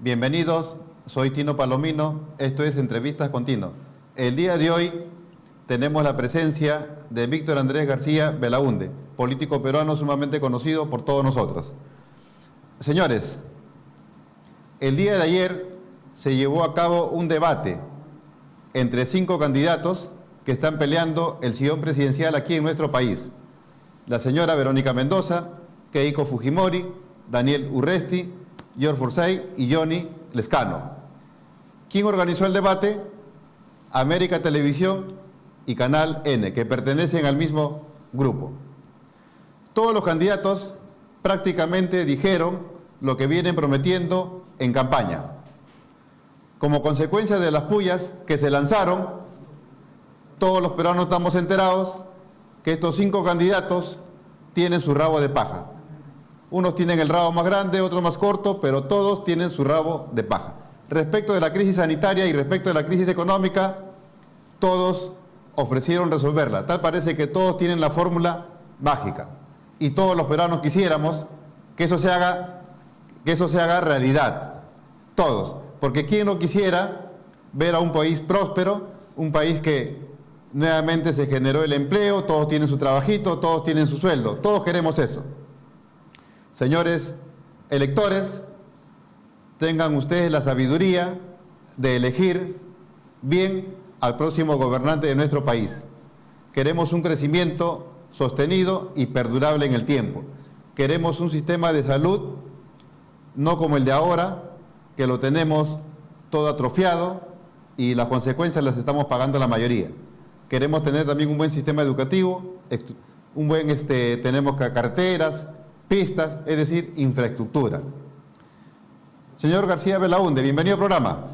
Bienvenidos, soy Tino Palomino, esto es Entrevistas con Tino. El día de hoy tenemos la presencia de Víctor Andrés García Belaúnde, político peruano sumamente conocido por todos nosotros. Señores, el día de ayer se llevó a cabo un debate entre 5 candidatos que están peleando el sillón presidencial aquí en nuestro país. La señora Verónica Mendoza, Keiko Fujimori, Daniel Urresti, George Forsyth y Johnny Lescano. ¿Quién organizó el debate? América Televisión y Canal N, que pertenecen al mismo grupo. Todos los candidatos prácticamente dijeron lo que vienen prometiendo en campaña. Como consecuencia de las pullas que se lanzaron, todos los peruanos estamos enterados que estos 5 candidatos tienen su rabo de paja. Unos tienen el rabo más grande, otros más corto, pero todos tienen su rabo de paja. Respecto de la crisis sanitaria y respecto de la crisis económica, todos ofrecieron resolverla. Tal parece que todos tienen la fórmula mágica. Y todos los peruanos quisiéramos que eso se haga realidad. Todos. Porque ¿quién no quisiera ver a un país próspero, un país que nuevamente se generó el empleo, todos tienen su trabajito, todos tienen su sueldo? Todos queremos eso. Señores electores, tengan ustedes la sabiduría de elegir bien al próximo gobernante de nuestro país. Queremos un crecimiento sostenido y perdurable en el tiempo. Queremos un sistema de salud, no como el de ahora, que lo tenemos todo atrofiado y las consecuencias las estamos pagando la mayoría. Queremos tener también un buen sistema educativo, tenemos carreteras, pistas, es decir, infraestructura. Señor García Belaúnde, bienvenido al programa.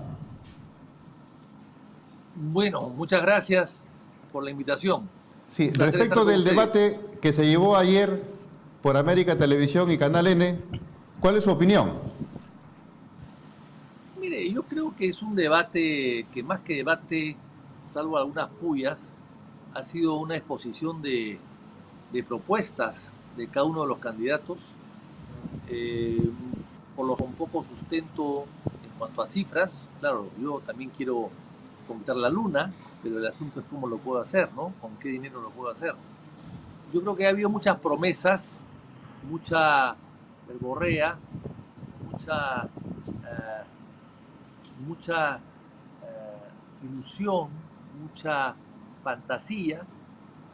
Bueno, muchas gracias por la invitación. Sí, respecto del debate que se llevó ayer por América Televisión y Canal N, ¿cuál es su opinión? Mire, yo creo que es un debate que más que debate, salvo algunas pullas, ha sido una exposición de propuestas de cada uno de los candidatos, con poco sustento en cuanto a cifras. Claro, yo también quiero conquistar la luna, pero el asunto es cómo lo puedo hacer, ¿no? ¿Con qué dinero lo puedo hacer? Yo creo que ha habido muchas promesas, mucha verborrea, mucha ilusión, mucha fantasía,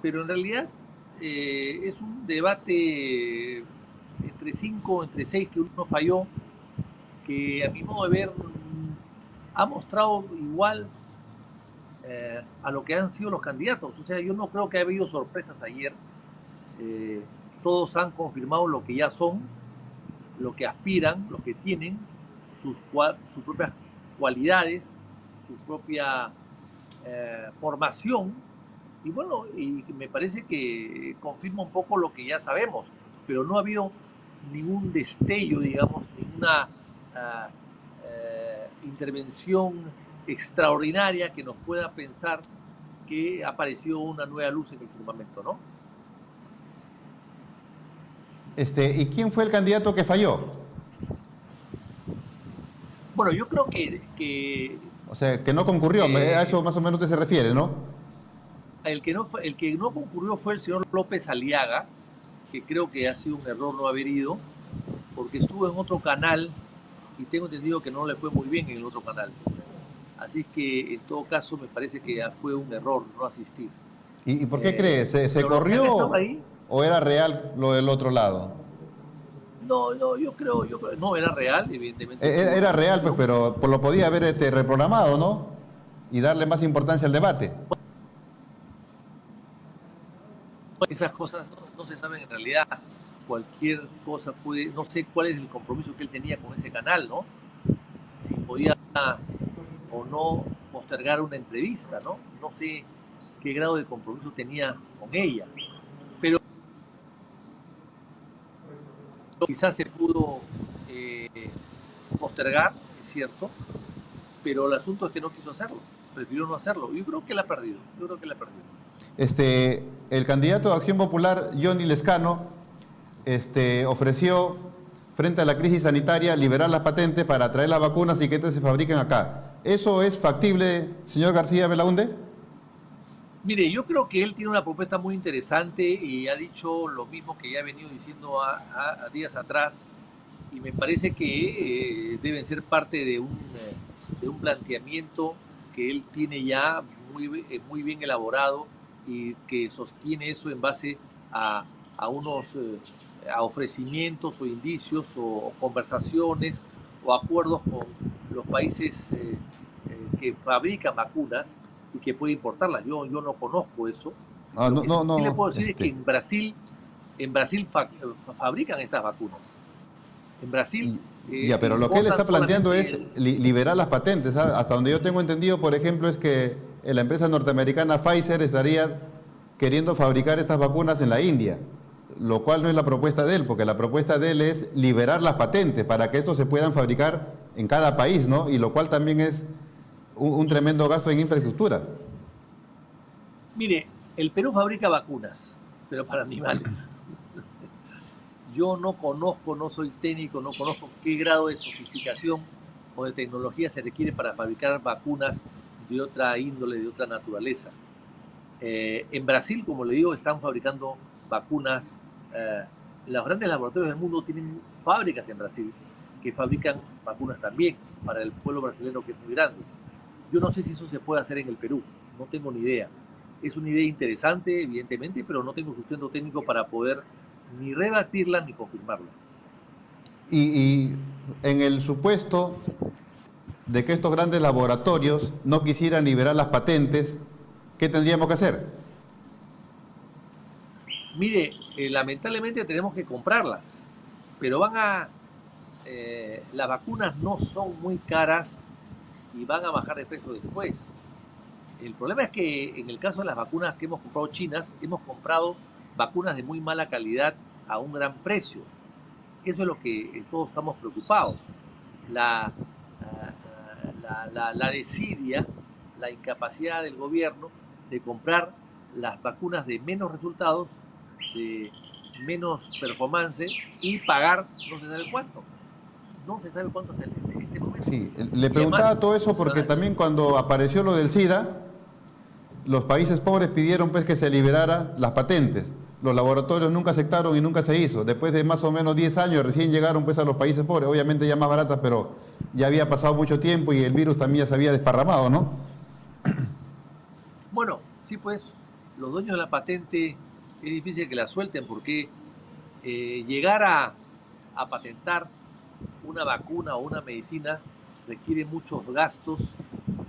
pero en realidad es un debate entre 5, entre 6 que uno falló, que a mi modo de ver ha mostrado igual a lo que han sido los candidatos. O sea, yo no creo que haya habido sorpresas ayer. Todos han confirmado lo que ya son, lo que aspiran, lo que tienen, sus propias cualidades, su propia formación. Y bueno, y me parece que confirma un poco lo que ya sabemos, pero no ha habido ningún destello, digamos, ninguna intervención extraordinaria que nos pueda pensar que ha aparecido una nueva luz en el firmamento, ¿no? ¿Y quién fue el candidato que falló? Bueno, yo creo que o sea, que no concurrió, a eso más o menos usted se refiere, ¿no? El que no concurrió fue el señor López Aliaga, que creo que ha sido un error no haber ido, porque estuvo en otro canal y tengo entendido que no le fue muy bien en el otro canal. Así que en todo caso me parece que fue un error no asistir. ¿Y por qué cree? ¿Se corrió o era real lo del otro lado? No, yo creo, no, era real, evidentemente. Era real, pues, pero lo podía haber reprogramado, ¿no? Y darle más importancia al debate. Esas cosas no se saben en realidad. Cualquier cosa puede, no sé cuál es el compromiso que él tenía con ese canal, ¿no? Si podía o no postergar una entrevista, ¿no? No sé qué grado de compromiso tenía con ella, pero quizás se pudo postergar, es cierto, pero el asunto es que no quiso hacerlo, prefirió no hacerlo. Yo creo que la ha perdido, El candidato de Acción Popular, Johnny Lescano, ofreció frente a la crisis sanitaria, liberar las patentes para traer las vacunas y que estas se fabriquen acá. ¿Eso es factible, señor García Belaúnde? Mire, yo creo que él tiene una propuesta muy interesante y ha dicho lo mismo que ya ha venido diciendo a días atrás, y me parece que deben ser parte de un planteamiento que él tiene ya muy bien elaborado y que sostiene eso en base a unos a ofrecimientos o indicios o conversaciones o acuerdos con los países que fabrican vacunas y que puede importarlas. Yo no conozco eso. Lo que sí le puedo decir es que en Brasil fabrican estas vacunas. En Brasil... ya, pero lo que él está planteando es liberar las patentes, ¿sabes? Hasta donde yo tengo entendido, por ejemplo, es que la empresa norteamericana Pfizer estaría queriendo fabricar estas vacunas en la India, lo cual no es la propuesta de él, porque la propuesta de él es liberar las patentes para que estos se puedan fabricar en cada país, ¿no? Y lo cual también es un tremendo gasto en infraestructura. Mire, el Perú fabrica vacunas, pero para animales. Yo no conozco, no soy técnico, no conozco qué grado de sofisticación o de tecnología se requiere para fabricar vacunas de otra índole, de otra naturaleza. En Brasil, como le digo, están fabricando vacunas. Los grandes laboratorios del mundo tienen fábricas en Brasil que fabrican vacunas también para el pueblo brasileño, que es muy grande. Yo no sé si eso se puede hacer en el Perú, no tengo ni idea. Es una idea interesante, evidentemente, pero no tengo sustento técnico para poder ni rebatirla ni confirmarla. Y en el supuesto de que estos grandes laboratorios no quisieran liberar las patentes, ¿qué tendríamos que hacer? Mire, lamentablemente tenemos que comprarlas, pero las vacunas no son muy caras y van a bajar de precio después. El problema es que en el caso de las vacunas que hemos comprado chinas, hemos comprado vacunas de muy mala calidad a un gran precio. Eso es lo que todos estamos preocupados. La desidia, la incapacidad del gobierno de comprar las vacunas de menos resultados, de menos performance y pagar no se sabe cuánto. No se sabe cuánto está en este momento. Sí, le preguntaba además, todo eso porque también cuando apareció lo del SIDA, los países pobres pidieron pues que se liberara las patentes. Los laboratorios nunca aceptaron y nunca se hizo. Después de más o menos 10 años recién llegaron pues a los países pobres, obviamente ya más baratas, pero ya había pasado mucho tiempo y el virus también ya se había desparramado, ¿no? Bueno, sí, pues los dueños de la patente es difícil que la suelten porque llegar a patentar una vacuna o una medicina requiere muchos gastos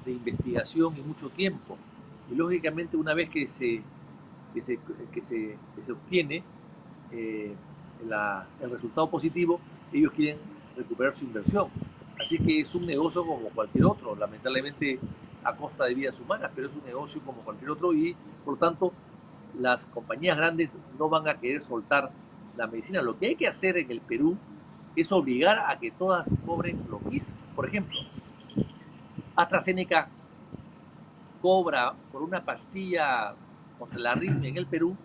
de investigación y mucho tiempo. Y lógicamente una vez que se obtiene el resultado positivo, ellos quieren recuperar su inversión. Así que es un negocio como cualquier otro, lamentablemente a costa de vidas humanas, pero es un negocio como cualquier otro y por lo tanto las compañías grandes no van a querer soltar la medicina. Lo que hay que hacer en el Perú es obligar a que todas cobren lo mismo. Por ejemplo, AstraZeneca cobra por una pastilla contra la arritmia en el Perú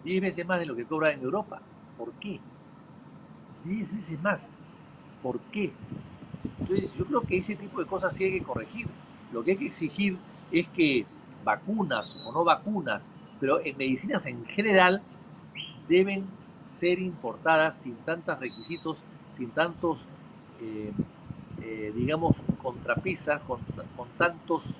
10 veces más de lo que cobra en Europa. ¿Por qué? 10 veces más. ¿Por qué? Entonces yo creo que ese tipo de cosas sí hay que corregir. Lo que hay que exigir es que vacunas o no vacunas, pero en medicinas en general, deben ser importadas sin tantos requisitos, sin tantos, digamos, contrapisas, con tantos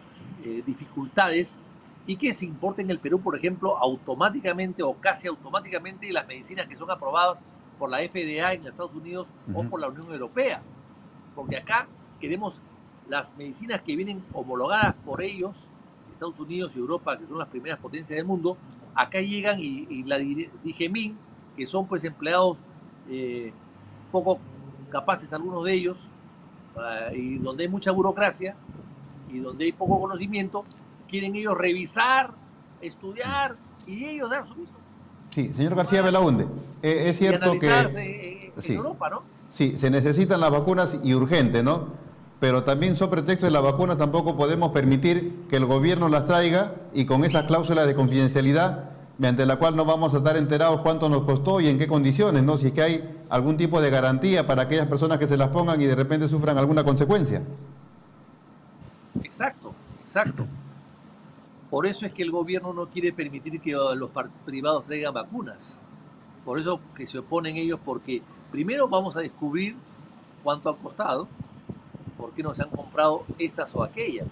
dificultades, y que se importen en el Perú, por ejemplo, automáticamente o casi automáticamente las medicinas que son aprobadas por la FDA en Estados Unidos o por la Unión Europea. Porque acá queremos las medicinas que vienen homologadas por ellos, Estados Unidos y Europa, que son las primeras potencias del mundo, acá llegan y la Digemin, que son pues empleados poco capaces algunos de ellos, y donde hay mucha burocracia y donde hay poco conocimiento, quieren ellos revisar, estudiar y ellos dar su visto. Sí, señor García Belaúnde, es cierto que en Europa, ¿no? Sí, se necesitan las vacunas y urgente, ¿no? Pero también sobre pretexto de las vacunas tampoco podemos permitir que el gobierno las traiga y con esas cláusulas de confidencialidad mediante la cual no vamos a estar enterados cuánto nos costó y en qué condiciones, ¿no? Si es que hay algún tipo de garantía para aquellas personas que se las pongan y de repente sufran alguna consecuencia. Exacto, exacto. Por eso es que el gobierno no quiere permitir que los privados traigan vacunas. Por eso que se oponen ellos, porque primero vamos a descubrir cuánto ha costado, por qué no se han comprado estas o aquellas.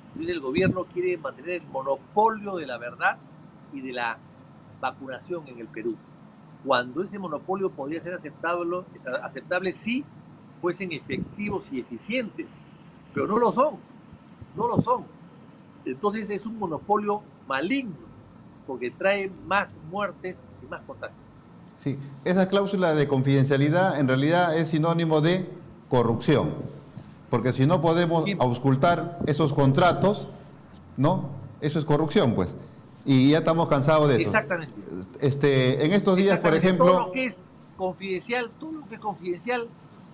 Entonces el gobierno quiere mantener el monopolio de la verdad y de la vacunación en el Perú, cuando ese monopolio podría ser aceptable si fuesen efectivos y eficientes, pero no lo son, no lo son. Entonces es un monopolio maligno, porque trae más muertes y más contagios. Sí, esa cláusula de confidencialidad en realidad es sinónimo de corrupción, porque si no podemos Sí. auscultar esos contratos, ¿no? Eso es corrupción, pues. Y ya estamos cansados de eso. Exactamente. En estos días, por ejemplo... Todo lo que es confidencial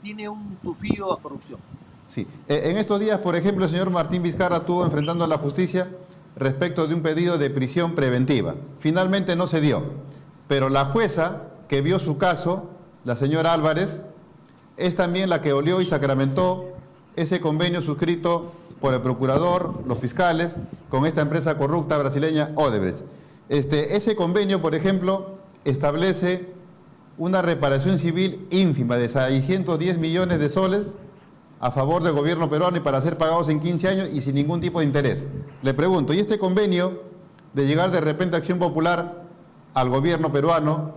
tiene un tufillo a corrupción. Sí, en estos días, por ejemplo, el señor Martín Vizcarra estuvo enfrentando a la justicia respecto de un pedido de prisión preventiva. Finalmente no se dio, pero la jueza que vio su caso, la señora Álvarez, es también la que olió y sacramentó ese convenio suscrito por el procurador, los fiscales, con esta empresa corrupta brasileña Odebrecht. Ese convenio, por ejemplo, establece una reparación civil ínfima de 610 millones de soles a favor del gobierno peruano y para ser pagados en 15 años y sin ningún tipo de interés. Le pregunto, ¿y este convenio de llegar de repente a Acción Popular al gobierno peruano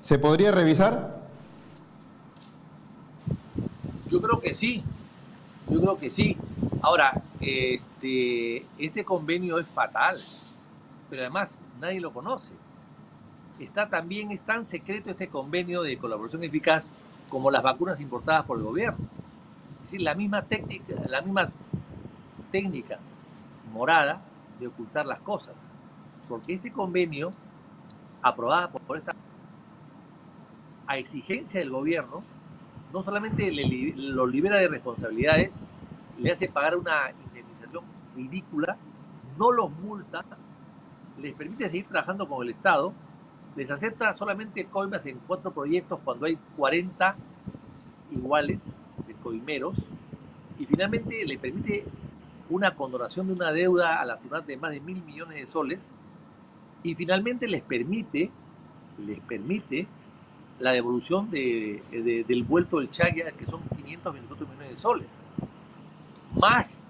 se podría revisar? Yo creo que sí, yo creo que sí. Ahora, este convenio es fatal, pero además nadie lo conoce. Es tan secreto este convenio de colaboración eficaz como las vacunas importadas por el gobierno. Es decir, la misma técnica morada de ocultar las cosas. Porque este convenio, aprobada por esta, a exigencia del gobierno, no solamente lo libera de responsabilidades, le hace pagar una indemnización ridícula, no los multa, les permite seguir trabajando con el Estado, les acepta solamente coimas en 4 proyectos cuando hay 40 iguales de coimeros, y finalmente le permite una condonación de una deuda a la FUNAT de más de 1.000 millones de soles, y finalmente les permite la devolución del vuelto del Chaya, que son 524 millones de soles. Más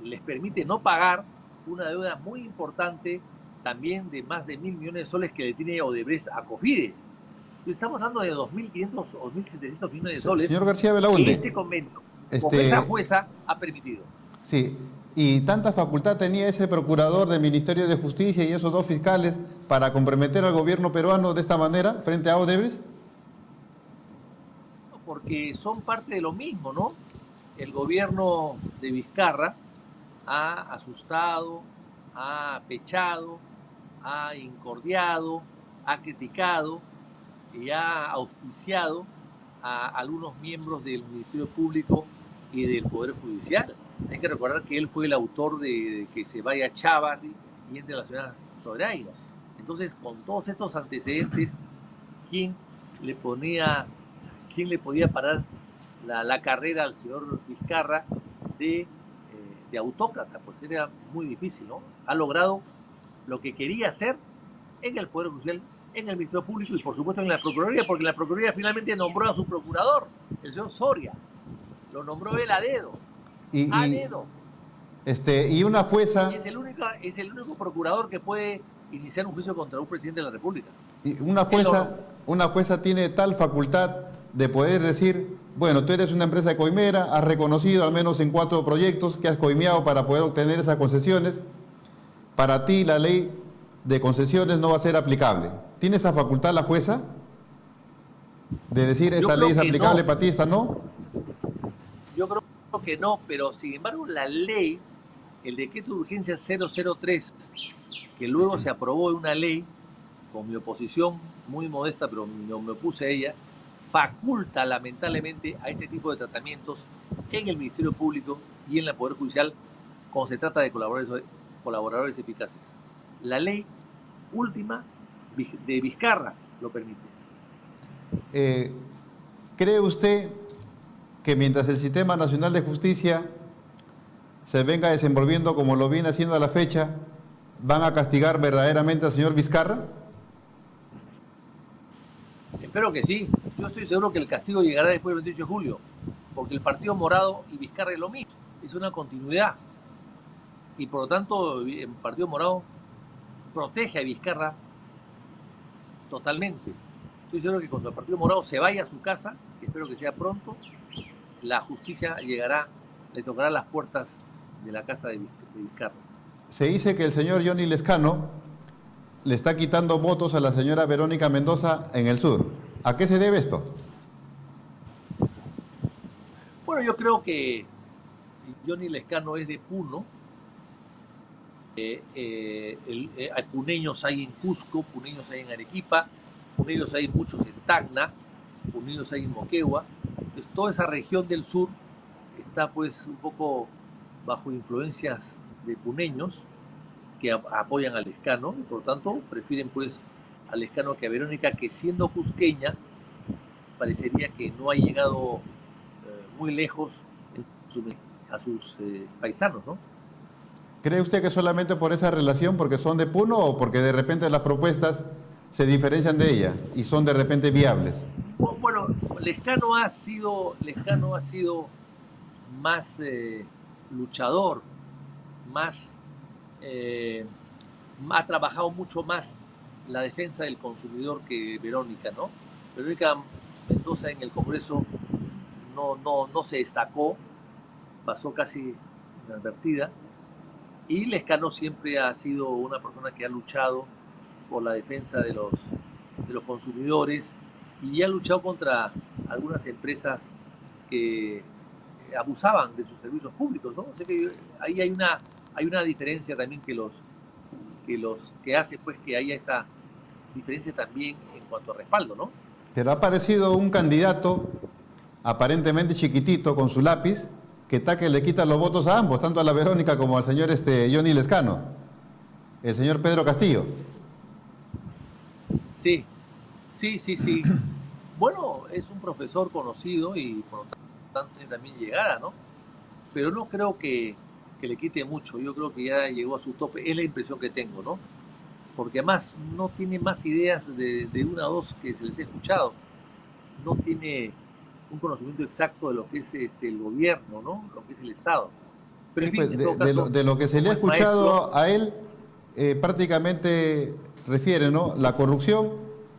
les permite no pagar una deuda muy importante, también de más de 1.000 millones de soles que le tiene Odebrecht a Cofide. Estamos hablando de 2.500 o 1.700 millones de soles. Señor García Belaúnde, que este convenio, con esa jueza, ha permitido. Sí, y tanta facultad tenía ese procurador del Ministerio de Justicia y esos 2 fiscales para comprometer al gobierno peruano de esta manera frente a Odebrecht. Porque son parte de lo mismo, ¿no? El gobierno de Vizcarra ha asustado, ha apechado, ha incordiado, ha criticado y ha auspiciado a algunos miembros del Ministerio Público y del Poder Judicial. Hay que recordar que él fue el autor de que se vaya Chávarri y entre la señora Zoraida. Entonces, con todos estos antecedentes, ¿quién le podía parar la carrera al señor Vizcarra de autócrata? Pues era muy difícil, ¿no? Ha logrado lo que quería hacer en el Poder Judicial, en el Ministerio Público y por supuesto en la Procuraduría, porque la Procuraduría finalmente nombró a su procurador, el señor Soria. Lo nombró él a dedo. A dedo. Y una jueza... Y es el único procurador que puede iniciar un juicio contra un presidente de la República. Y una jueza tiene tal facultad de poder decir, bueno, tú eres una empresa coimera, has reconocido al menos en 4 proyectos que has coimeado para poder obtener esas concesiones. Para ti la ley de concesiones no va a ser aplicable. ¿Tiene esa facultad la jueza de decir esta ley es aplicable para ti, esta no? Yo creo que no, pero sin embargo la ley, el decreto de urgencia 003, que luego se aprobó en una ley, con mi oposición muy modesta, pero me opuse a ella, faculta lamentablemente a este tipo de tratamientos en el Ministerio Público y en el Poder Judicial cuando se trata de colaboradores eficaces. La ley última de Vizcarra lo permite. ¿Cree usted que mientras el Sistema Nacional de Justicia se venga desenvolviendo como lo viene haciendo a la fecha, van a castigar verdaderamente al señor Vizcarra? Espero que sí. Yo estoy seguro que el castigo llegará después del 28 de julio, porque el Partido Morado y Vizcarra es lo mismo, es una continuidad. Y por lo tanto, el Partido Morado protege a Vizcarra totalmente. Estoy seguro que cuando el Partido Morado se vaya a su casa, que espero que sea pronto, la justicia llegará, le tocará las puertas de la casa de Vizcarra. Se dice que el señor Johnny Lescano le está quitando votos a la señora Verónica Mendoza en el sur. ¿A qué se debe esto? Bueno, yo creo que Johnny Lescano es de Puno. Hay puneños hay en Cusco, puneños hay en Arequipa, puneños hay muchos en Tacna, puneños hay en Moquegua. Entonces, toda esa región del sur está pues un poco bajo influencias de puneños que apoyan a Lescano y por lo tanto prefieren pues a Lescano que a Verónica, que siendo cusqueña parecería que no ha llegado muy lejos a sus paisanos, ¿no? ¿Cree usted que solamente por esa relación, porque son de Puno o porque de repente las propuestas se diferencian de ella y son de repente viables? Bueno, Lescano ha sido más luchador, más ha trabajado mucho más la defensa del consumidor que Verónica, ¿no? Verónica Mendoza en el Congreso no se destacó, pasó casi inadvertida, y Lescano siempre ha sido una persona que ha luchado por la defensa de los consumidores y ha luchado contra algunas empresas que abusaban de sus servicios públicos, ¿no? O sea que ahí hay una diferencia también que hace pues que haya esta diferencia también en cuanto a respaldo, ¿no? Pero ha aparecido un candidato aparentemente chiquitito con su lápiz que está que le quita los votos a ambos, tanto a la Verónica como al señor Johnny Lescano, el señor Pedro Castillo. Sí. Bueno, es un profesor conocido y por lo tanto también llegada, ¿no? Pero no creo que le quite mucho. Yo creo que ya llegó a su tope. Es la impresión que tengo, ¿no? Porque además no tiene más ideas de una o dos que se les he escuchado. No tiene un conocimiento exacto de lo que es el gobierno, ¿no? Lo que es el Estado. Pero en Sí, fin, pues, en todo caso, de lo que se le ha escuchado a él, prácticamente refiere, ¿no? La corrupción,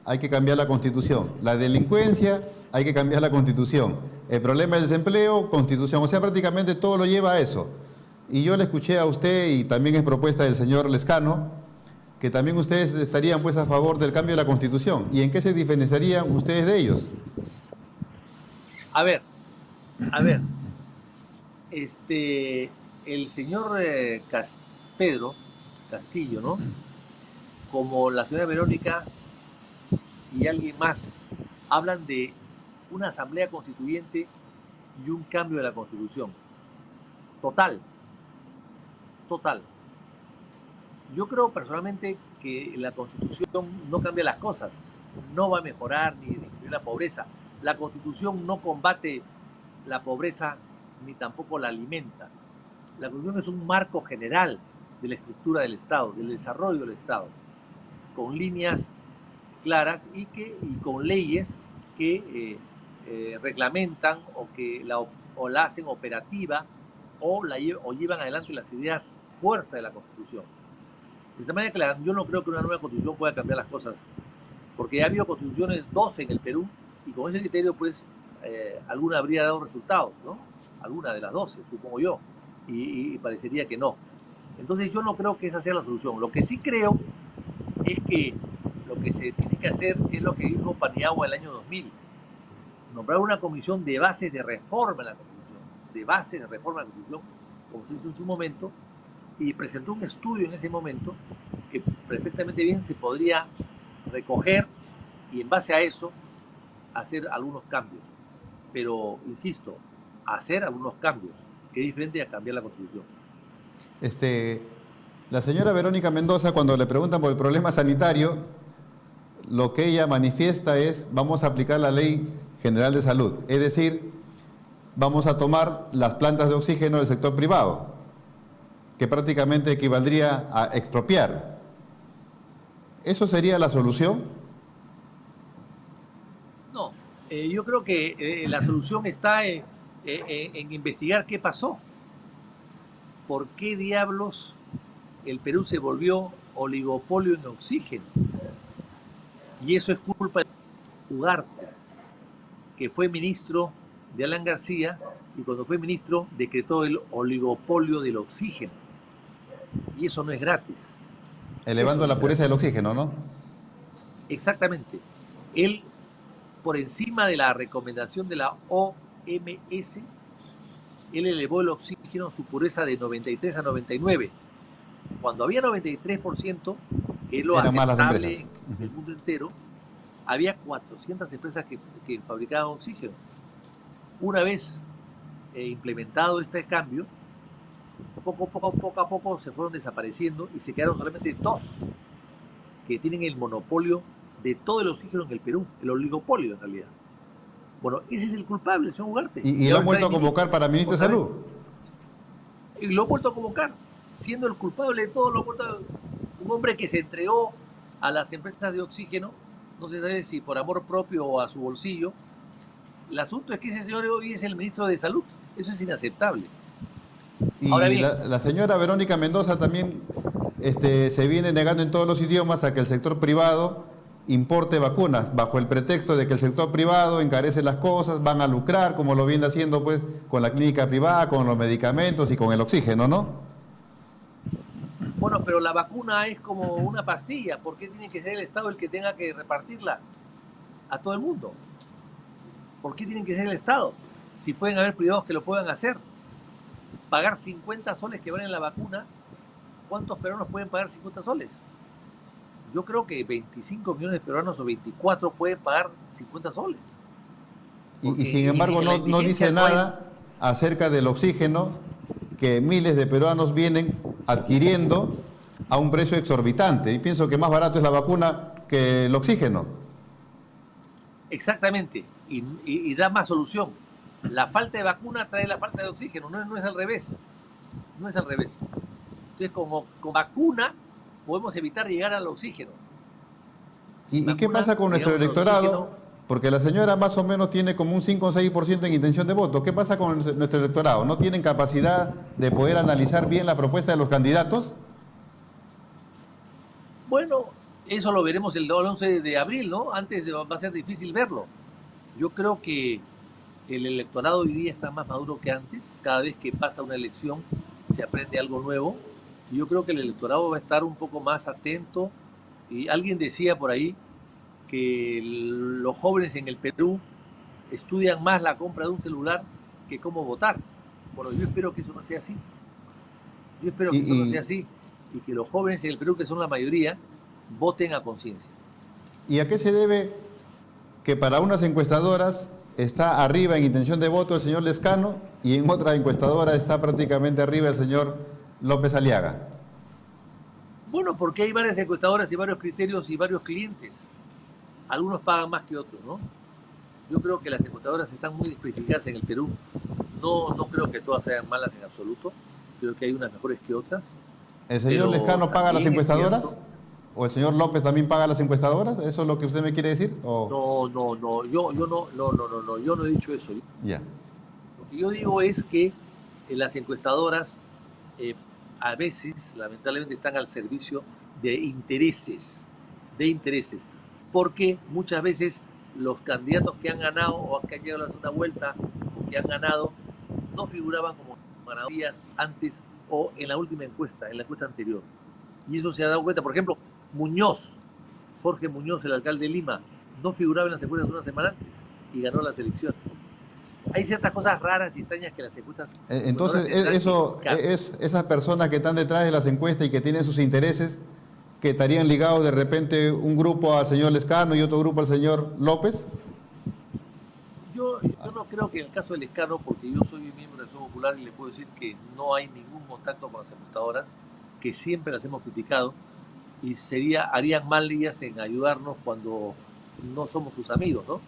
hay que cambiar la Constitución. La delincuencia, hay que cambiar la Constitución. El problema del desempleo, Constitución. O sea, prácticamente todo lo lleva a eso. Y yo le escuché a usted, y también es propuesta del señor Lescano, que también ustedes estarían pues a favor del cambio de la Constitución. ¿Y en qué se diferenciarían ustedes de ellos? a ver, el señor Pedro Castillo, ¿no? Como la señora Verónica y alguien más hablan de una asamblea constituyente y un cambio de la Constitución. Total. Yo creo personalmente que la Constitución no cambia las cosas, no va a mejorar ni disminuir la pobreza. La Constitución no combate la pobreza ni tampoco la alimenta. La Constitución es un marco general de la estructura del Estado, del desarrollo del Estado, con líneas claras y con leyes que reglamentan o la hacen operativa o llevan adelante las ideas fuerza de la Constitución. De tal manera que yo no creo que una nueva Constitución pueda cambiar las cosas, porque ya ha habido constituciones 12 en el Perú y con ese criterio pues alguna habría dado resultados, ¿no? Alguna de las 12, supongo yo, y parecería que no. Entonces yo no creo que esa sea la solución. Lo que sí creo es que lo que se tiene que hacer es lo que dijo Paniagua el año 2000, nombrar una comisión de bases de reforma de la Constitución, como se hizo en su momento, y presentó un estudio en ese momento que perfectamente bien se podría recoger y en base a eso hacer algunos cambios. Pero, insisto, hacer algunos cambios, que es diferente a cambiar la Constitución. La señora Verónica Mendoza, cuando le preguntan por el problema sanitario, lo que ella manifiesta es: vamos a aplicar la Ley General de Salud, es decir, vamos a tomar las plantas de oxígeno del sector privado, que prácticamente equivaldría a expropiar. ¿Eso sería la solución? No, yo creo que la solución está en investigar qué pasó. ¿Por qué diablos el Perú se volvió oligopolio en oxígeno? Y eso es culpa de Ugarte, que fue ministro de Alan García, y cuando fue ministro decretó el oligopolio del oxígeno. Y eso no es gratis. Elevando la pureza del oxígeno, ¿no? Exactamente. Él, por encima de la recomendación de la OMS, él elevó el oxígeno, su pureza, de 93 a 99. Cuando había 93%, que es lo aceptable en el mundo entero, había 400 empresas que fabricaban oxígeno. Una vez implementado este cambio, poco a poco se fueron desapareciendo y se quedaron solamente 2 que tienen el monopolio de todo el oxígeno en el Perú, el oligopolio en realidad. Bueno, ese es el culpable, el señor Ugarte. ¿Y lo han vuelto a convocar para ministro de Salud? Y lo han vuelto a convocar, siendo el culpable de todo. Un hombre que se entregó a las empresas de oxígeno, no se sabe si por amor propio o a su bolsillo. El asunto es que ese señor hoy es el ministro de Salud. Eso es inaceptable. Y ahora bien, la señora Verónica Mendoza también se viene negando en todos los idiomas a que el sector privado importe vacunas, bajo el pretexto de que el sector privado encarece las cosas, van a lucrar, como lo viene haciendo pues con la clínica privada, con los medicamentos y con el oxígeno, ¿no? Bueno, pero la vacuna es como una pastilla. ¿Por qué tiene que ser el Estado el que tenga que repartirla a todo el mundo? ¿Por qué tiene que ser el Estado? Si pueden haber privados que lo puedan hacer. Pagar 50 soles que valen la vacuna, ¿cuántos peruanos pueden pagar 50 soles? Yo creo que 25 millones de peruanos o 24 pueden pagar 50 soles. Y sin embargo no dice nada acerca del oxígeno que miles de peruanos vienen adquiriendo a un precio exorbitante. Y pienso que más barato es la vacuna que el oxígeno. Exactamente. Y da más solución. La falta de vacuna trae la falta de oxígeno. No es al revés. No es al revés. Entonces, como con vacuna podemos evitar llegar al oxígeno. ¿Y qué pasa con nuestro electorado? Porque la señora más o menos tiene como un 5 o 6% en intención de voto. ¿Qué pasa con nuestro electorado? ¿No tienen capacidad de poder analizar bien la propuesta de los candidatos? Bueno, eso lo veremos el 11 de abril, ¿no? Antes va a ser difícil verlo. Yo creo que el electorado hoy día está más maduro que antes. Cada vez que pasa una elección se aprende algo nuevo. Y yo creo que el electorado va a estar un poco más atento. Y alguien decía por ahí que los jóvenes en el Perú estudian más la compra de un celular que cómo votar. Bueno, yo espero que eso no sea así. Yo espero que eso no sea así. Y que los jóvenes en el Perú, que son la mayoría, voten a conciencia. ¿Y a qué se debe que para unas encuestadoras está arriba en intención de voto el señor Lezcano y en otra encuestadora está prácticamente arriba el señor López Aliaga? Bueno, porque hay varias encuestadoras y varios criterios y varios clientes. Algunos pagan más que otros, ¿no? Yo creo que las encuestadoras están muy desprestigiadas en el Perú. No creo que todas sean malas en absoluto. Creo que hay unas mejores que otras. ¿El señor Lezcano paga las encuestadoras? ¿O el señor López también paga las encuestadoras? ¿Eso es lo que usted me quiere decir? ¿O? No. Yo no he dicho eso. Ya. Lo que yo digo es que las encuestadoras a veces, lamentablemente, están al servicio de intereses. Porque muchas veces los candidatos que han ganado o que han llegado a la segunda vuelta o que han ganado no figuraban como ganadores antes o en la última encuesta, en la encuesta anterior. Y eso se ha dado cuenta. Por ejemplo, Jorge Muñoz, el alcalde de Lima, no figuraba en las encuestas una semana antes y ganó las elecciones. Hay ciertas cosas raras y extrañas que las encuestas... Entonces, esas personas que están detrás de las encuestas y que tienen sus intereses, que estarían ligados de repente un grupo al señor Lezcano y otro grupo al señor López. Yo no creo que en el caso del Lezcano, porque yo soy miembro del Acción Popular y le puedo decir que no hay ningún contacto con las encuestadoras. que siempre las hemos criticado, y harían mal ellas en ayudarnos cuando no somos sus amigos, ¿no?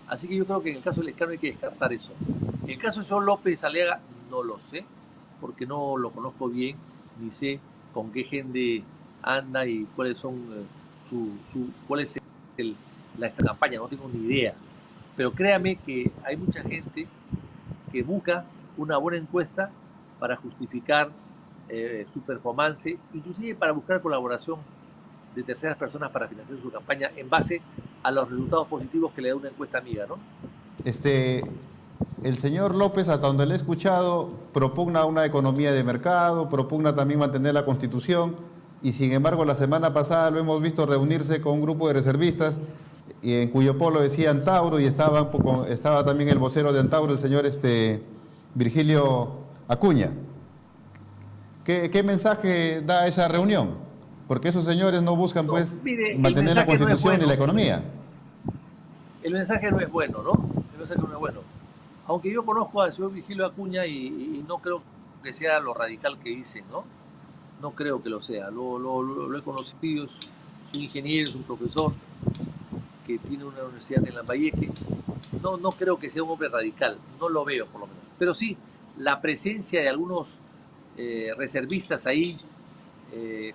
Así que yo creo que en el caso del Lescano hay que descartar eso. En el caso de João López Aliaga, no lo sé, porque no lo conozco bien, ni sé con qué gente anda y cuáles son cuál es la campaña, no tengo ni idea. Pero créame que hay mucha gente que busca una buena encuesta para justificar su performance, inclusive para buscar colaboración de terceras personas para financiar su campaña en base a los resultados positivos que le da una encuesta amiga, ¿no? El señor López, hasta donde le he escuchado, propugna una economía de mercado, propugna también mantener la Constitución, y sin embargo la semana pasada lo hemos visto reunirse con un grupo de reservistas, y en cuyo polo decía Antauro, y estaba también el vocero de Antauro, el señor Virgilio Acuña. ¿Qué mensaje da esa reunión? Porque esos señores no buscan, pues, mantener la Constitución y la economía. El mensaje no es bueno, ¿no? El mensaje no es bueno. Aunque yo conozco al señor Virgilio Acuña y no creo que sea lo radical que dicen, ¿no? No creo que lo sea. Lo he conocido, es un ingeniero, es un profesor que tiene una universidad en Lambayeque. No creo que sea un hombre radical, no lo veo por lo menos. Pero sí, la presencia de algunos reservistas ahí,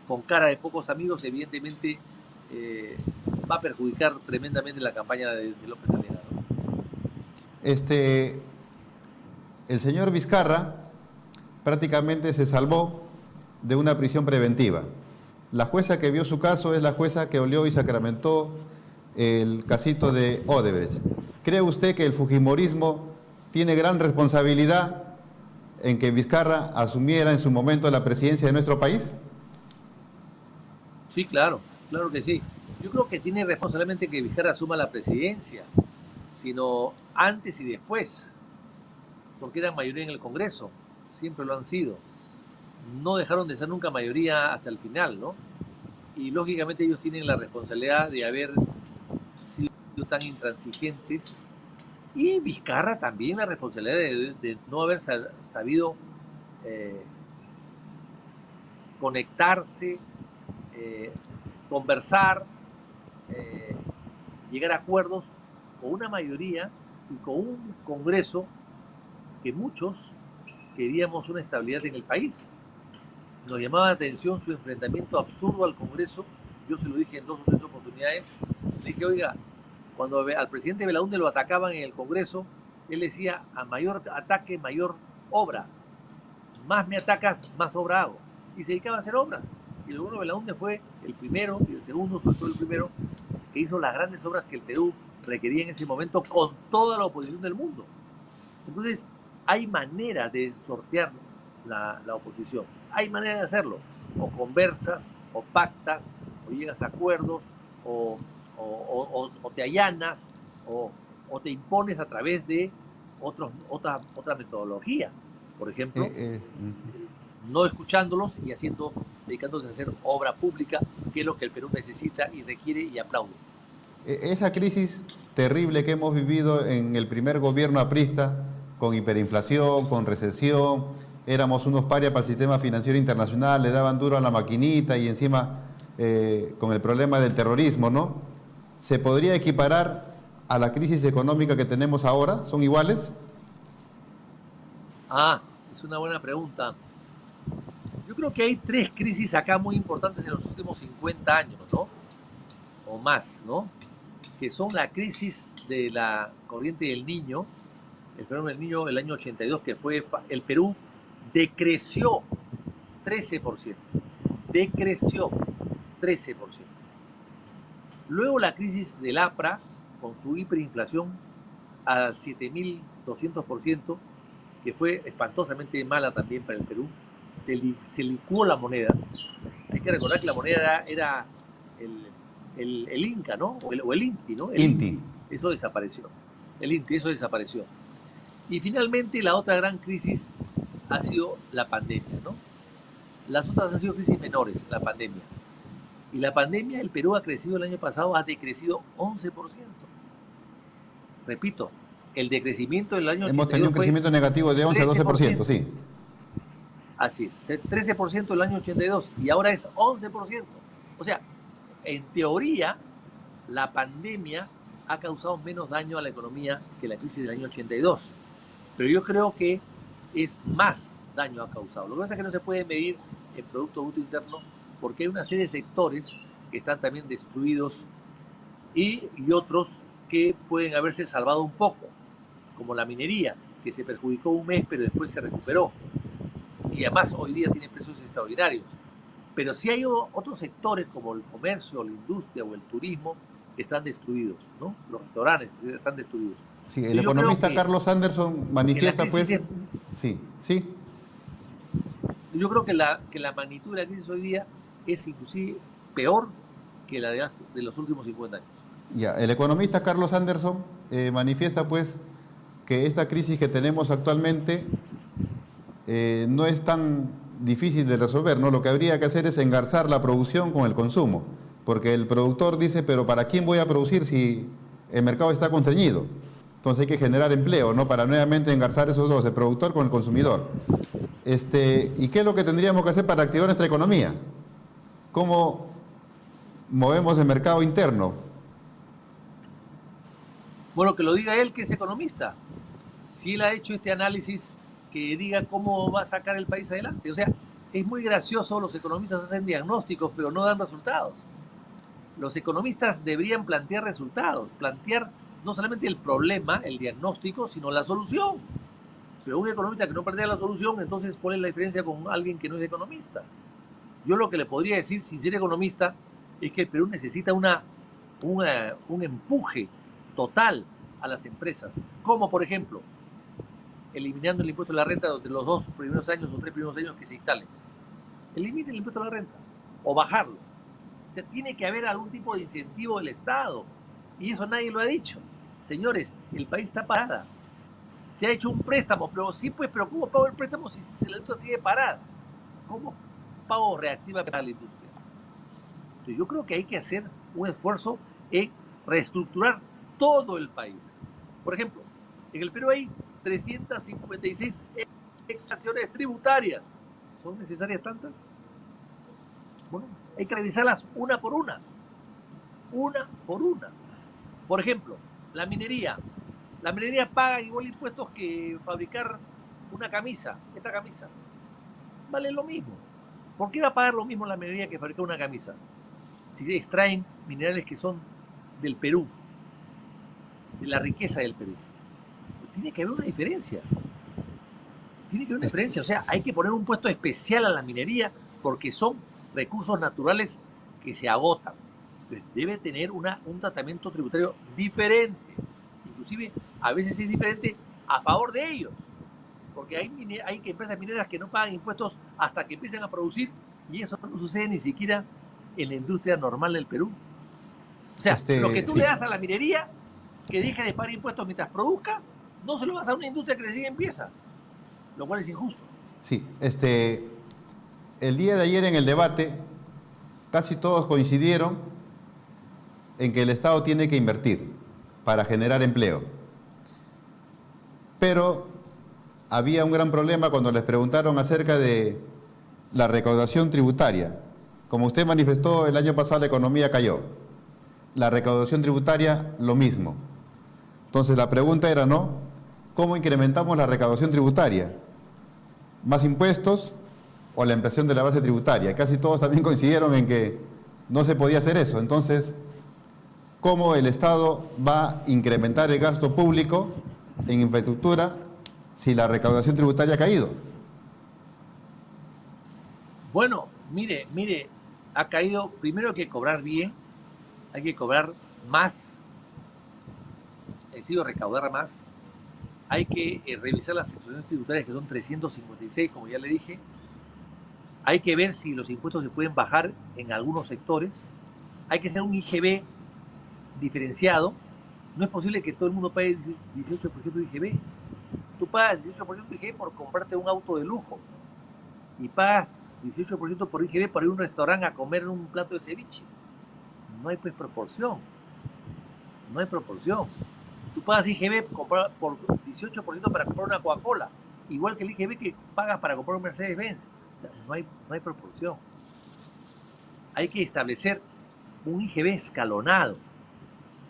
con cara de pocos amigos, evidentemente va a perjudicar tremendamente la campaña de López Aliaga, ¿no? El señor Vizcarra prácticamente se salvó de una prisión preventiva. La jueza que vio su caso es la jueza que olió y sacramentó el casito de Odebrecht. ¿Cree usted que el fujimorismo tiene gran responsabilidad en que Vizcarra asumiera en su momento la presidencia de nuestro país? Sí, claro que sí. Yo creo que tiene responsablemente que Vizcarra asuma la presidencia, sino antes y después, porque eran mayoría en el Congreso, siempre lo han sido. No dejaron de ser nunca mayoría hasta el final, ¿no? Y lógicamente ellos tienen la responsabilidad de haber sido tan intransigentes, y Vizcarra también la responsabilidad de no haber sabido conectarse, conversar, llegar a acuerdos con una mayoría y con un Congreso que muchos queríamos una estabilidad en el país. Nos llamaba la atención su enfrentamiento absurdo al Congreso. Yo se lo dije en 2 o 3 oportunidades. Le dije, oiga, cuando al presidente Belaúnde lo atacaban en el Congreso, él decía, a mayor ataque, mayor obra. Más me atacas, más obra hago. Y se dedicaba a hacer obras. Y el gobierno de Belaúnde fue el primero, y el segundo fue el primero, que hizo las grandes obras que el Perú requería en ese momento con toda la oposición del mundo. Entonces, hay manera de sortear la oposición. Hay manera de hacerlo. O conversas, o pactas, o llegas a acuerdos, o te allanas, o te impones a través de otra metodología. Por ejemplo, no escuchándolos y dedicándose a hacer obra pública, que es lo que el Perú necesita y requiere y aplaude. Esa crisis terrible que hemos vivido en el primer gobierno aprista, con hiperinflación, con recesión, éramos unos parias para el sistema financiero internacional, le daban duro a la maquinita y encima con el problema del terrorismo, ¿no? ¿Se podría equiparar a la crisis económica que tenemos ahora? ¿Son iguales? Es una buena pregunta. Yo creo que hay 3 crisis acá muy importantes en los últimos 50 años, ¿no? O más, ¿no? Que son la crisis de la corriente del Niño, el fenómeno del Niño el año 82, que fue el Perú decreció 13%. Decreció 13%. Luego la crisis del APRA, con su hiperinflación al 7.200%, que fue espantosamente mala también para el Perú. Se licuó la moneda. Hay que recordar que la moneda era el Inca, ¿no? O el INTI, ¿no? El INTI. Eso desapareció. El INTI, eso desapareció. Y finalmente la otra gran crisis ha sido la pandemia, ¿no? Las otras han sido crisis menores, la pandemia. Y la pandemia, el Perú ha crecido el año pasado, ha decrecido 11%. Repito, el decrecimiento del año 82 hemos tenido un crecimiento negativo de 11 a 12%, sí. Así es, 13% el año 82 y ahora es 11%. O sea, en teoría, la pandemia ha causado menos daño a la economía que la crisis del año 82. Pero yo creo que es más daño ha causado. Lo que pasa es que no se puede medir el Producto Bruto Interno porque hay una serie de sectores que están también destruidos y otros que pueden haberse salvado un poco, como la minería, que se perjudicó un mes pero después se recuperó. Y además hoy día tiene precios extraordinarios. Pero sí hay otros sectores como el comercio, la industria o el turismo que están destruidos, ¿no? Los restaurantes están destruidos. Sí, el economista Carlos Anderson manifiesta, pues... Sí, sí. Yo creo que la magnitud de la crisis hoy día es inclusive peor que la de los últimos 50 años. Ya, el economista Carlos Anderson manifiesta, pues, que esta crisis que tenemos actualmente no es tan difícil de resolver, ¿no? Lo que habría que hacer es engarzar la producción con el consumo, porque el productor dice, pero ¿para quién voy a producir si el mercado está constreñido? Entonces hay que generar empleo, ¿no? Para nuevamente engarzar esos dos, el productor con el consumidor. ¿Y qué es lo que tendríamos que hacer para activar nuestra economía? ¿Cómo movemos el mercado interno? Bueno, que lo diga él, que es economista. Si él ha hecho este análisis, que diga cómo va a sacar el país adelante. O sea, es muy gracioso, los economistas hacen diagnósticos, pero no dan resultados. Los economistas deberían plantear resultados, plantear no solamente el problema, el diagnóstico, sino la solución. Pero un economista que no plantea la solución, entonces, ¿cuál es la diferencia con alguien que no es economista? Yo lo que le podría decir, sin ser economista, es que el Perú necesita un empuje total a las empresas, como por ejemplo, eliminando el impuesto a la renta de los 2 primeros años o 3 primeros años que se instale. Elimine el impuesto a la renta o bajarlo. O sea, tiene que haber algún tipo de incentivo del Estado y eso nadie lo ha dicho. Señores, el país está parada. Se ha hecho un préstamo, pero sí, pues, pero ¿cómo pago el préstamo si la industria sigue parada? ¿Cómo pago reactiva para la industria? Entonces, yo creo que hay que hacer un esfuerzo en reestructurar todo el país. Por ejemplo, en el Perú hay 356 exenciones tributarias. ¿Son necesarias tantas? Bueno, hay que revisarlas una por una. Una por una. Por ejemplo, la minería. La minería paga igual impuestos que fabricar una camisa. Esta camisa vale lo mismo. ¿Por qué va a pagar lo mismo la minería que fabricar una camisa? Si extraen minerales que son del Perú, de la riqueza del Perú. Tiene que haber una diferencia. Tiene que haber una diferencia. O sea, hay que poner un puesto especial a la minería porque son recursos naturales que se agotan. Entonces, debe tener un tratamiento tributario diferente. Inclusive, a veces es diferente a favor de ellos. Porque hay empresas mineras que no pagan impuestos hasta que empiezan a producir y eso no sucede ni siquiera en la industria normal del Perú. O sea, lo que tú le das a la minería, que deje de pagar impuestos mientras produzca, no se lo vas a una industria que recién empieza, lo cual es injusto. Sí, el día de ayer en el debate casi todos coincidieron en que el Estado tiene que invertir para generar empleo. Pero había un gran problema cuando les preguntaron acerca de la recaudación tributaria. Como usted manifestó, el año pasado la economía cayó. La recaudación tributaria, lo mismo. Entonces la pregunta era, ¿no? ¿Cómo incrementamos la recaudación tributaria? ¿Más impuestos o la ampliación de la base tributaria? Casi todos también coincidieron en que no se podía hacer eso. Entonces, ¿cómo el Estado va a incrementar el gasto público en infraestructura si la recaudación tributaria ha caído? Bueno, mire, ha caído. Primero hay que cobrar bien, hay que cobrar más, es decir, recaudar más. Hay que revisar las exenciones tributarias, que son 356, como ya le dije. Hay que ver si los impuestos se pueden bajar en algunos sectores. Hay que hacer un IGB diferenciado. No es posible que todo el mundo pague 18% de IGB. Tú pagas 18% de IGB por comprarte un auto de lujo y pagas 18% por IGB para ir a un restaurante a comer un plato de ceviche. No hay pues proporción. No hay proporción. Tú pagas IGB por 18% para comprar una Coca-Cola igual que el IGB que pagas para comprar un Mercedes-Benz. O sea, no hay proporción. Hay que establecer un IGB escalonado,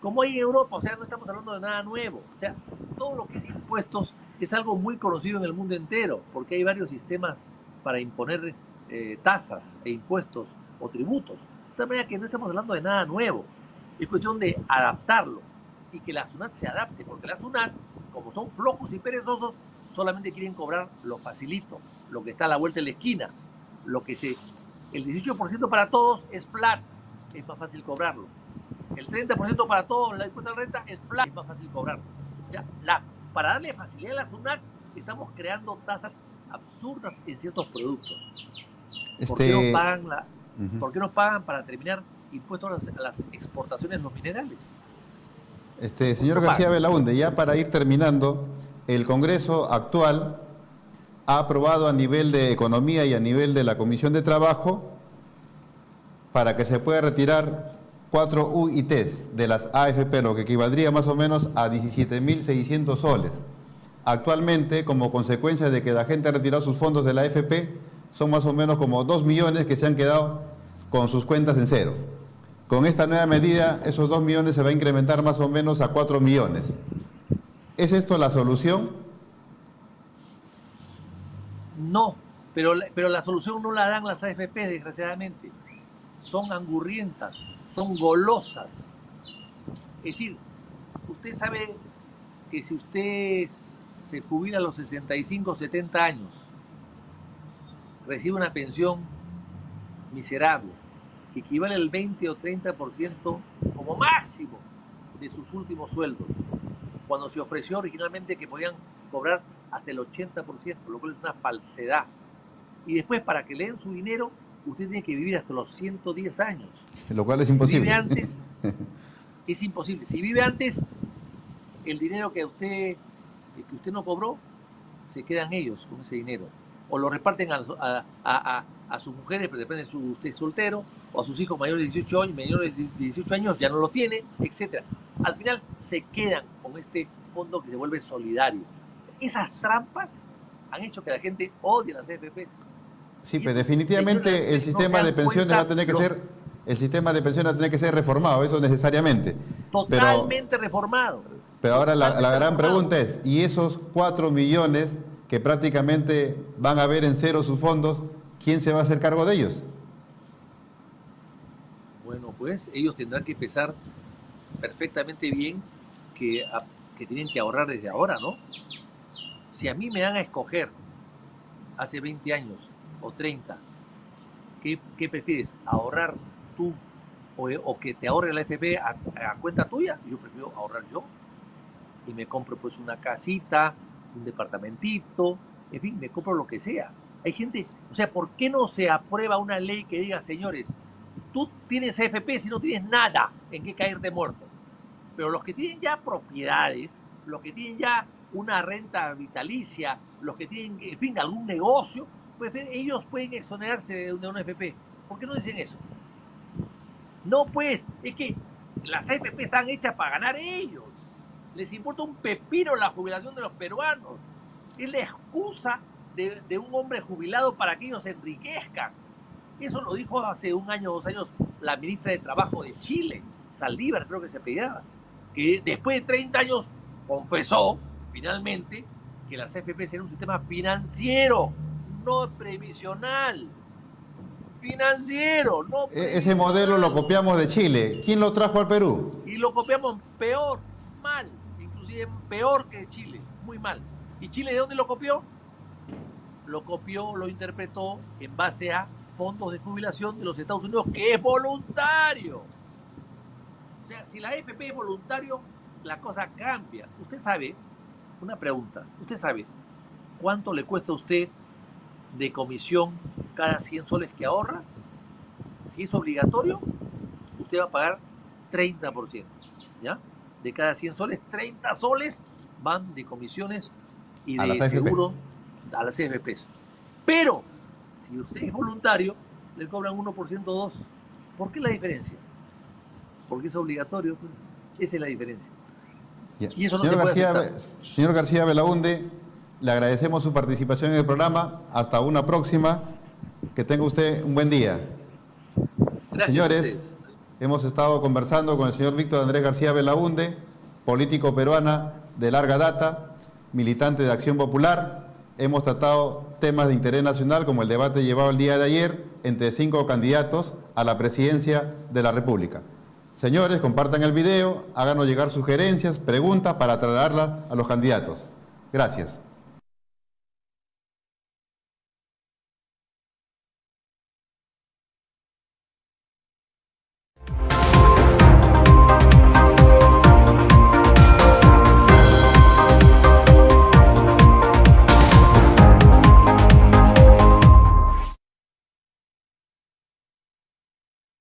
como hay en Europa. O sea, no estamos hablando de nada nuevo. O sea, todo lo que es impuestos es algo muy conocido en el mundo entero, porque hay varios sistemas para imponer tasas e impuestos o tributos. De tal manera que no estamos hablando de nada nuevo. Es cuestión de adaptarlo y que la SUNAT se adapte, porque la SUNAT, como son flojos y perezosos, solamente quieren cobrar lo facilito, lo que está a la vuelta de la esquina, el 18% para todos es flat, es más fácil cobrarlo. El 30% para todos, la impuesta de renta es flat, es más fácil cobrarlo. O sea, para darle facilidad a la SUNAT, estamos creando tasas absurdas en ciertos productos. ¿Por qué no pagan para terminar impuestos a las exportaciones de los minerales? Señor García Belaúnde, ya para ir terminando, el Congreso actual ha aprobado a nivel de Economía y a nivel de la Comisión de Trabajo para que se pueda retirar 4 UITs de las AFP, lo que equivaldría más o menos a 17.600 soles. Actualmente, como consecuencia de que la gente ha retirado sus fondos de la AFP, son más o menos como 2 millones que se han quedado con sus cuentas en cero. Con esta nueva medida, esos 2 millones se va a incrementar más o menos a 4 millones. ¿Es esto la solución? No, pero la solución no la dan las AFP, desgraciadamente. Son angurrientas, son golosas. Es decir, usted sabe que si usted se jubila a los 65, 70 años, recibe una pensión miserable, que equivale al 20 o 30% como máximo de sus últimos sueldos, cuando se ofreció originalmente que podían cobrar hasta el 80%, lo cual es una falsedad. Y después, para que le den su dinero, usted tiene que vivir hasta los 110 años. Lo cual es imposible. Si vive antes, es imposible. Si vive antes, el dinero que usted no cobró, se quedan ellos con ese dinero. O lo reparten a sus mujeres, pero depende de usted es soltero, o a sus hijos mayores de 18 años, menores de 18 años ya no lo tiene, etc. Al final se quedan con este fondo que se vuelve solidario. Esas trampas han hecho que la gente odie las AFP. Sí, pero definitivamente el sistema de pensiones va a tener que ser, el sistema de pensiones va a tener que ser reformado, eso necesariamente. Totalmente reformado. Pero ahora la gran pregunta es, ¿y esos 4 millones que prácticamente van a ver en cero sus fondos, quién se va a hacer cargo de ellos? Bueno, pues ellos tendrán que pensar perfectamente bien que tienen que ahorrar desde ahora, ¿no? Si a mí me dan a escoger hace 20 años o 30, ¿qué prefieres? ¿Ahorrar tú o que te ahorre la AFP a cuenta tuya? Yo prefiero ahorrar yo y me compro pues una casita, un departamentito, en fin, me compro lo que sea. Hay gente, o sea, ¿por qué no se aprueba una ley que diga, señores, tú tienes AFP si no tienes nada en qué caerte muerto? Pero los que tienen ya propiedades, los que tienen ya una renta vitalicia, los que tienen, en fin, algún negocio, pues ellos pueden exonerarse de una AFP. ¿Por qué no dicen eso? No, pues, es que las AFP están hechas para ganar ellos. Les importa un pepino la jubilación de los peruanos. Es la excusa de un hombre jubilado para que ellos se enriquezcan. Eso lo dijo hace 1 año, 2 años, la ministra de Trabajo de Chile, Saldívar, creo que se apellidaba, que después de 30 años confesó, finalmente, que las AFP eran un sistema financiero, no previsional. Financiero, no previsional. Ese modelo lo copiamos de Chile. ¿Quién lo trajo al Perú? Y lo copiamos peor, mal, inclusive peor que Chile, muy mal. ¿Y Chile de dónde lo copió? Lo copió, lo interpretó en base a fondos de jubilación de los Estados Unidos, que es voluntario. O sea, si la AFP es voluntario, la cosa cambia. Usted sabe, una pregunta, ¿usted sabe cuánto le cuesta a usted de comisión cada 100 soles que ahorra? Si es obligatorio, usted va a pagar 30%, ¿ya? De cada 100 soles, 30 soles van de comisiones y de seguro a las AFPs. Pero, si usted es voluntario, le cobran 1%, 2%. ¿Por qué la diferencia? Porque es obligatorio, pues. Esa es la diferencia. Y eso no se puede aceptar. Señor García Belaúnde, Le agradecemos su participación en el programa. Hasta una próxima. Que tenga usted un buen día. Gracias. Señores, hemos estado conversando con el señor Víctor Andrés García Belaúnde, político peruana de larga data, militante de Acción Popular. Hemos tratado temas de interés nacional como el debate llevado el día de ayer entre 5 candidatos a la presidencia de la República. Señores, compartan el video, háganos llegar sugerencias, preguntas para trasladarlas a los candidatos. Gracias.